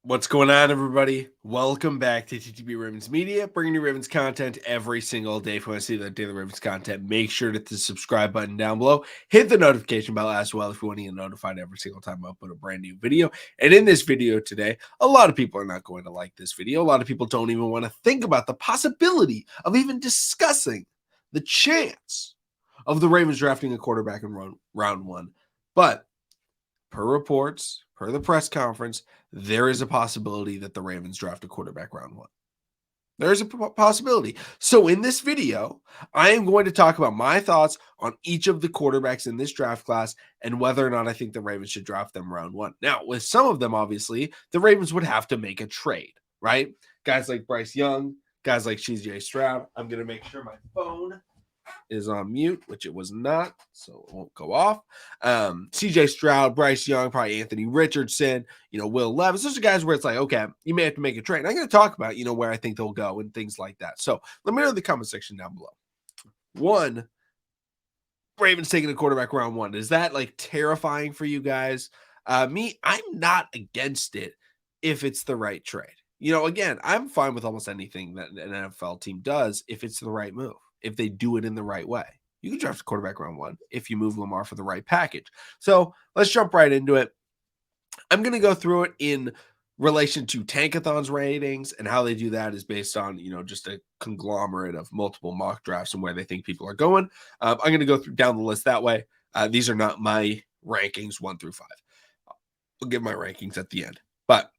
What's going on, everybody? Welcome back to TTB Ravens Media, bringing you Ravens content every single day. If you want to see that daily Ravens content, make sure to hit the subscribe button down below. Hit the notification bell as well if you want to get notified every single time I upload a brand new video. And in this video today, a lot of people are not going to like this video. A lot of people don't even want to think about the possibility of even discussing the chance of the Ravens drafting a quarterback in round one. But per reports, per the press conference, there is a possibility that the Ravens draft a quarterback round one. There's a possibility. So in this video, I am going to talk about my thoughts on each of the quarterbacks in this draft class and whether or not I think the Ravens should draft them round one. Now, with some of them, obviously, the Ravens would have to make a trade, right? Guys like Bryce Young, guys like CJ Stroud. I'm going to make sure my phone is on mute, which it was not, so it won't go off. CJ Stroud, Bryce Young, probably Anthony Richardson, Will Levis. Those are guys where it's like, okay, you may have to make a trade. And I'm going to talk about, where I think they'll go and things like that. So let me know in the comment section down below. One, Ravens taking a quarterback round one. Is that like terrifying for you guys? Me, I'm not against it if it's the right trade. Again, I'm fine with almost anything that an NFL team does if it's the right move, if they do it in the right way. You can draft a quarterback round one if you move Lamar for the right package. So let's jump right into it. I'm going to go through it in relation to Tankathon's ratings, and how they do that is based on, just a conglomerate of multiple mock drafts and where they think people are going. I'm going to go down the list that way. These are not my rankings 1 through 5. I'll give my rankings at the end. But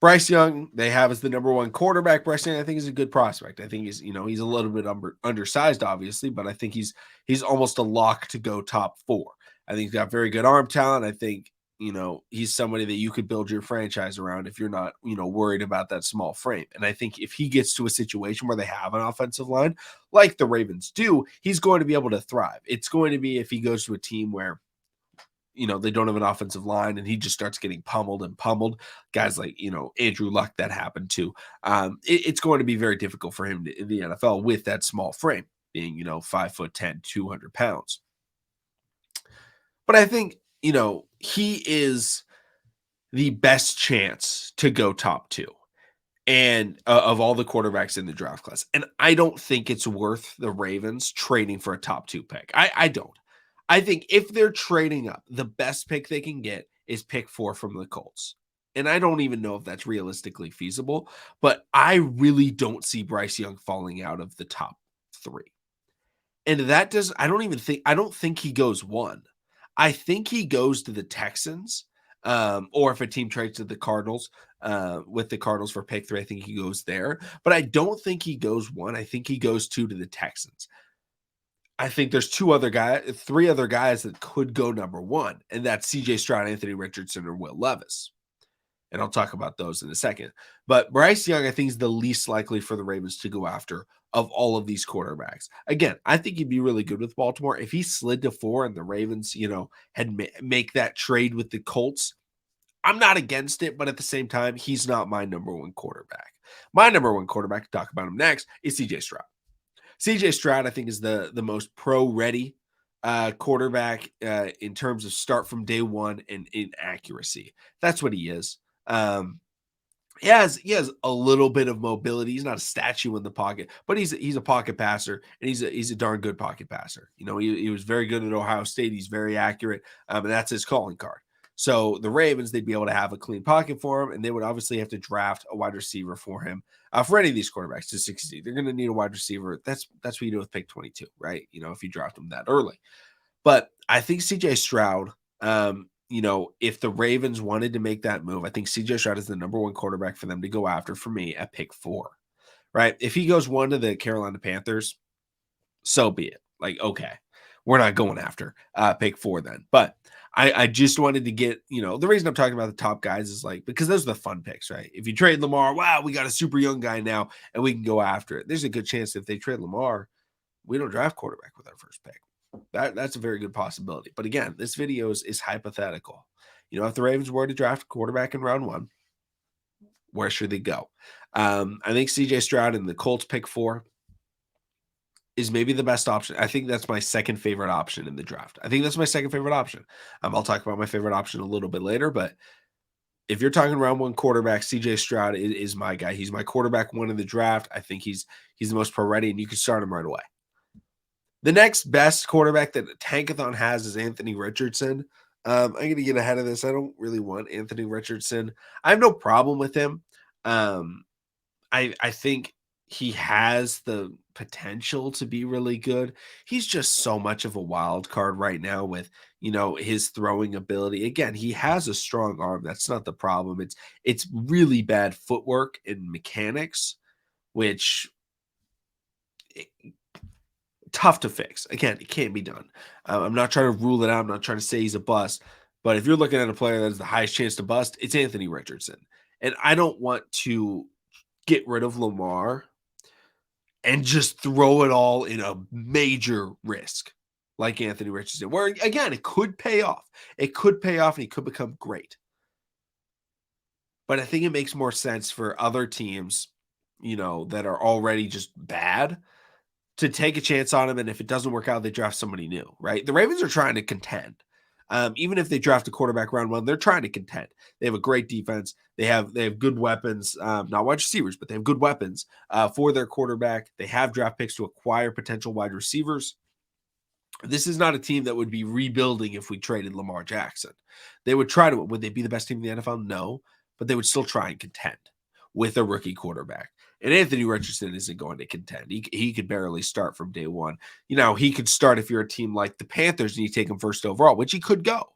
Bryce Young, they have as the number one quarterback. Bryce Young, I think, is a good prospect. I think he's a little bit undersized, obviously, but I think he's almost a lock to go top 4. I think he's got very good arm talent. I think, he's somebody that you could build your franchise around if you're not, worried about that small frame. And I think if he gets to a situation where they have an offensive line like the Ravens do, he's going to be able to thrive. It's going to be if he goes to a team where they don't have an offensive line and he just starts getting pummeled. Guys like, Andrew Luck, that happened to. It's going to be very difficult for him in the NFL with that small frame, being, 5'10", 200 pounds. But I think, he is the best chance to go top 2 and of all the quarterbacks in the draft class. And I don't think it's worth the Ravens trading for a top 2 pick. I don't. I think if they're trading up, the best pick they can get is pick 4 from the Colts. And I don't even know if that's realistically feasible, but I really don't see Bryce Young falling out of the top 3. And I don't think he goes 1. I think he goes to the Texans, or if a team trades to the Cardinals, with the Cardinals for pick 3, I think he goes there. But I don't think he goes 1. I think he goes 2 to the Texans. I think there's 3 other guys that could go number 1, and that's CJ Stroud, Anthony Richardson, or Will Levis. And I'll talk about those in a second. But Bryce Young, I think, is the least likely for the Ravens to go after of all of these quarterbacks. Again, I think he'd be really good with Baltimore. If he slid to 4 and the Ravens, had make that trade with the Colts, I'm not against it, but at the same time, he's not my number 1 quarterback. My number 1 quarterback, to talk about him next, is CJ Stroud. CJ Stroud, I think, is the most pro-ready quarterback in terms of start from day one and in accuracy. That's what he is. He has a little bit of mobility. He's not a statue in the pocket, but he's a pocket passer, and he's a darn good pocket passer. He was very good at Ohio State. He's very accurate, and that's his calling card. So the Ravens, they'd be able to have a clean pocket for him, and they would obviously have to draft a wide receiver for him. For any of these quarterbacks to succeed, they're going to need a wide receiver. That's what you do with pick 22, right? If you draft them that early. But I think CJ Stroud, if the Ravens wanted to make that move, I think CJ Stroud is the number 1 quarterback for them to go after for me at pick 4, right? If he goes 1 to the Carolina Panthers, so be it. Like, okay, we're not going after pick 4 then. But I just wanted to get, the reason I'm talking about the top guys is because those are the fun picks, right? If you trade Lamar, wow, we got a super young guy now and we can go after it. There's a good chance if they trade Lamar, we don't draft quarterback with our first pick. That's a very good possibility. But again, this video is hypothetical. If the Ravens were to draft a quarterback in round 1, where should they go? I think CJ Stroud in the Colts pick 4 is maybe the best option. I think that's my second favorite option in the draft. I'll talk about my favorite option a little bit later, but if you're talking round one quarterback, CJ Stroud is my guy. He's my quarterback one in the draft. I think he's the most pro ready, and you can start him right away. The next best quarterback that Tankathon has is Anthony Richardson. I'm going to get ahead of this. I don't really want Anthony Richardson. I have no problem with him. I think he has the potential to be really good. He's just so much of a wild card right now with, his throwing ability. Again, he has a strong arm. That's not the problem. It's really bad footwork and mechanics, which tough to fix. Again, it can't be done. I'm not trying to rule it out. I'm not trying to say he's a bust. But if you're looking at a player that has the highest chance to bust, it's Anthony Richardson. And I don't want to get rid of Lamar and just throw it all in a major risk like Anthony Richardson, where, again, it could pay off. It could pay off and he could become great. But I think it makes more sense for other teams, that are already just bad to take a chance on him. And if it doesn't work out, they draft somebody new, right? The Ravens are trying to contend. Even if they draft a quarterback round one, they're trying to contend. They have a great defense. They have good weapons, not wide receivers, but they have good weapons for their quarterback. They have draft picks to acquire potential wide receivers. This is not a team that would be rebuilding if we traded Lamar Jackson. They would try to. Would they be the best team in the NFL? No, but they would still try and contend with a rookie quarterback. And Anthony Richardson isn't going to contend. He could barely start from day one. He could start if you're a team like the Panthers and you take him first overall, which he could go.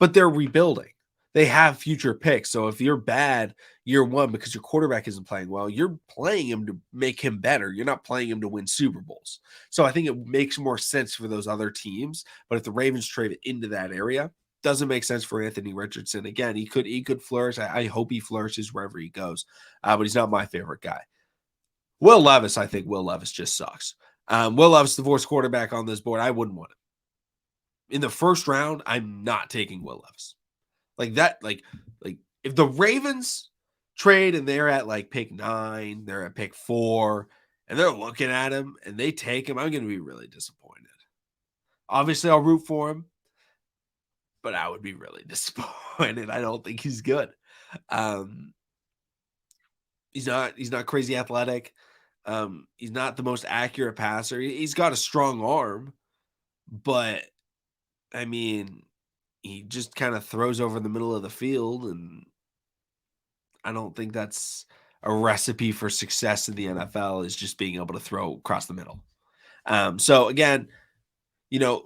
But they're rebuilding. They have future picks. So if you're bad year one because your quarterback isn't playing well, you're playing him to make him better. You're not playing him to win Super Bowls. So I think it makes more sense for those other teams. But if the Ravens trade it into that area, doesn't make sense for Anthony Richardson. Again, he could flourish. I hope he flourishes wherever he goes, but he's not my favorite guy. Will Levis, I think Will Levis just sucks. Will Levis, the worst quarterback on this board. I wouldn't want him. In the first round, I'm not taking Will Levis. Like that, like if the Ravens trade and they're at like pick 9, they're at pick 4, and they're looking at him and they take him, I'm going to be really disappointed. Obviously, I'll root for him, but I would be really disappointed. I don't think he's good. He's not crazy athletic. He's not the most accurate passer. He's got a strong arm, but I mean, he just kind of throws over the middle of the field, and I don't think that's a recipe for success in the NFL, is just being able to throw across the middle. So again,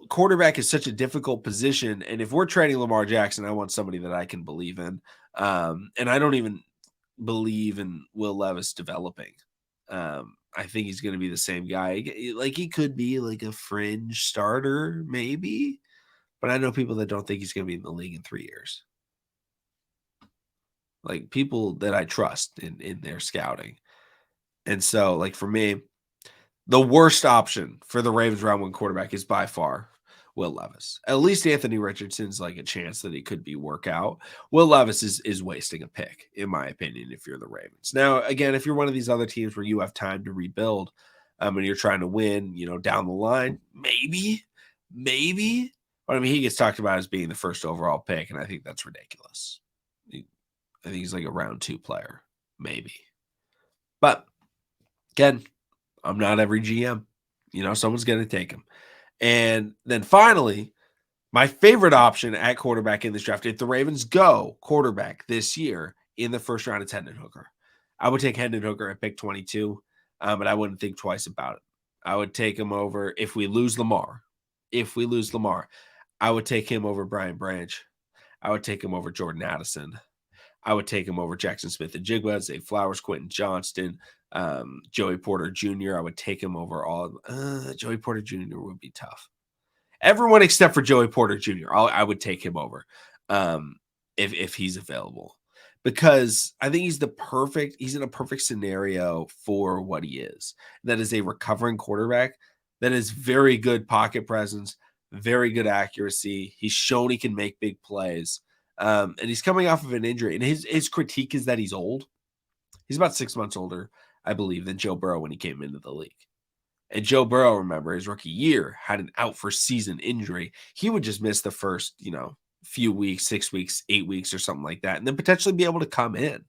quarterback is such a difficult position. And if we're trading Lamar Jackson, I want somebody that I can believe in. And I don't even believe in Will Levis developing. I think he's going to be the same guy. Like, he could be like a fringe starter, maybe. But I know people that don't think he's going to be in the league in 3 years. Like, people that I trust in their scouting. And so, like, for me, the worst option for the Ravens round one quarterback is by far Will Levis. At least Anthony Richardson's like a chance that he could be work out. Will Levis is wasting a pick, in my opinion, if you're the Ravens. Now, again, if you're one of these other teams where you have time to rebuild and you're trying to win, down the line, maybe. But I mean, he gets talked about as being the first overall pick, and I think that's ridiculous. I think he's like a round 2 player, maybe. But again, I'm not every GM. Someone's going to take him. And then finally, my favorite option at quarterback in this draft, if the Ravens go quarterback this year in the first round, it's Hendon Hooker. I would take Hendon Hooker at pick 22, but I wouldn't think twice about it. I would take him over if we lose Lamar. I would take him over Brian Branch. I would take him over Jordan Addison. I would take him over Jackson Smith-Njigba, Zay Flowers, Quentin Johnston, Joey Porter Jr. I would take him over all. Joey Porter Jr. would be tough. Everyone except for Joey Porter Jr. I would take him over if he's available, because I think he's in a perfect scenario for what he is. That is a recovering quarterback that is very good pocket presence, very good accuracy. He's shown he can make big plays. And he's coming off of an injury. And his critique is that he's old. He's about 6 months older, I believe, than Joe Burrow when he came into the league. And Joe Burrow, remember, his rookie year had an out for season injury. He would just miss the first, few weeks, 6 weeks, 8 weeks, or something like that, and then potentially be able to come in.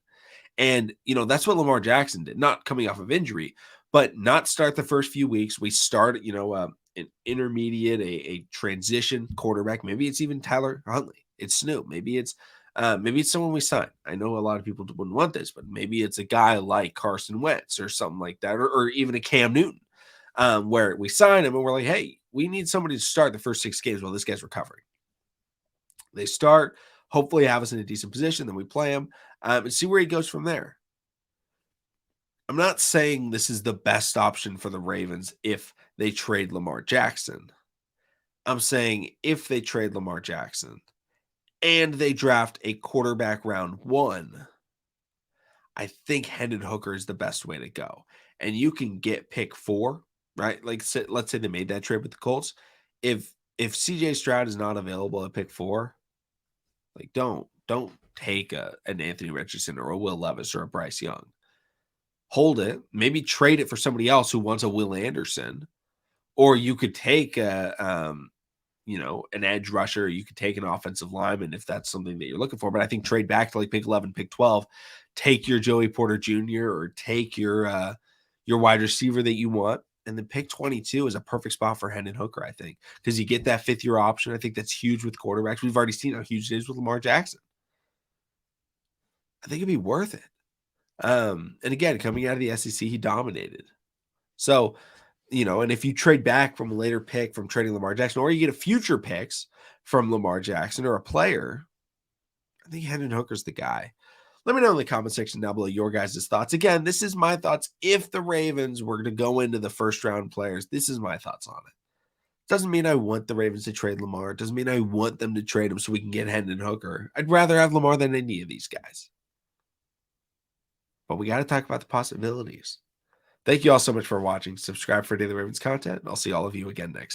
And, that's what Lamar Jackson did, not coming off of injury, but not start the first few weeks. We start, an intermediate, a transition quarterback. Maybe it's even Tyler Huntley. It's Snoop. Maybe it's someone we sign. I know a lot of people wouldn't want this, but maybe it's a guy like Carson Wentz or something like that, or even a Cam Newton, where we sign him and we're like, hey, we need somebody to start the first 6 games while this guy's recovering. They start, hopefully have us in a decent position, then we play him, and see where he goes from there. I'm not saying this is the best option for the Ravens if they trade Lamar Jackson. I'm saying if they trade Lamar Jackson and they draft a quarterback round 1, I think Hendon Hooker is the best way to go. And you can get pick 4, right? Like, let's say they made that trade with the Colts. If CJ Stroud is not available at pick 4, like, don't take an Anthony Richardson or a Will Levis or a Bryce Young. Hold it, maybe trade it for somebody else who wants a Will Anderson, or you could take an edge rusher. You could take an offensive lineman if that's something that you're looking for. But I think trade back to like pick 11, pick 12, take your Joey Porter Jr. or take your wide receiver that you want, and then pick 22 is a perfect spot for Hendon Hooker, I think, because you get that 5th-year option. I think that's huge with quarterbacks. We've already seen how huge it is with Lamar Jackson. I think it'd be worth it. And again, coming out of the SEC, he dominated. So, and if you trade back from a later pick from trading Lamar Jackson, or you get a future picks from Lamar Jackson or a player, I think Hendon Hooker's the guy. Let me know in the comment section down below your guys' thoughts. Again, this is my thoughts. If the Ravens were to go into the first round players, this is my thoughts on it. Doesn't mean I want the Ravens to trade Lamar. It doesn't mean I want them to trade him so we can get Hendon Hooker. I'd rather have Lamar than any of these guys. But we got to talk about the possibilities. Thank you all so much for watching. Subscribe for daily Ravens content, and I'll see all of you again next.